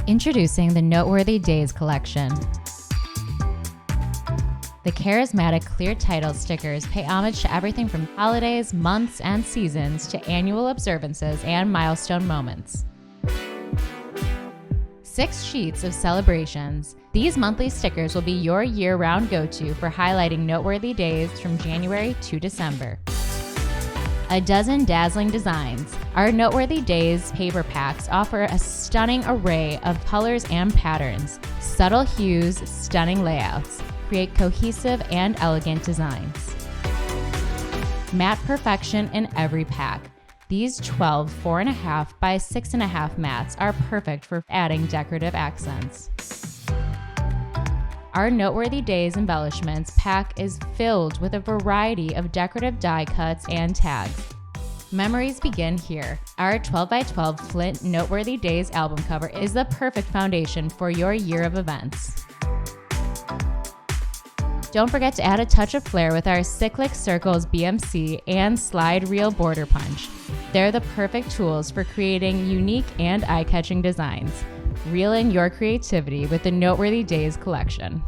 Introducing the Noteworthy Days collection. The charismatic clear title stickers pay homage to everything from holidays, months, and seasons to annual observances and milestone moments. 6 sheets of celebrations. These monthly stickers will be your year-round go-to for highlighting noteworthy days from January to December. A dozen dazzling designs. Our Noteworthy Days paper packs offer a stunning array of colors and patterns. Subtle hues, stunning layouts. Create cohesive and elegant designs. Matte perfection in every pack. These 12 4.5 by 6.5 mats are perfect for adding decorative accents. Our Noteworthy Days embellishments pack is filled with a variety of decorative die cuts and tags. Memories begin here. Our 12 by 12 Flint Noteworthy Days album cover is the perfect foundation for your year of events. Don't forget to add a touch of flair with our Cyclic Circles BMC and Slide Reel Border Punch. They're the perfect tools for creating unique and eye-catching designs. Reel in your creativity with the Noteworthy Days collection.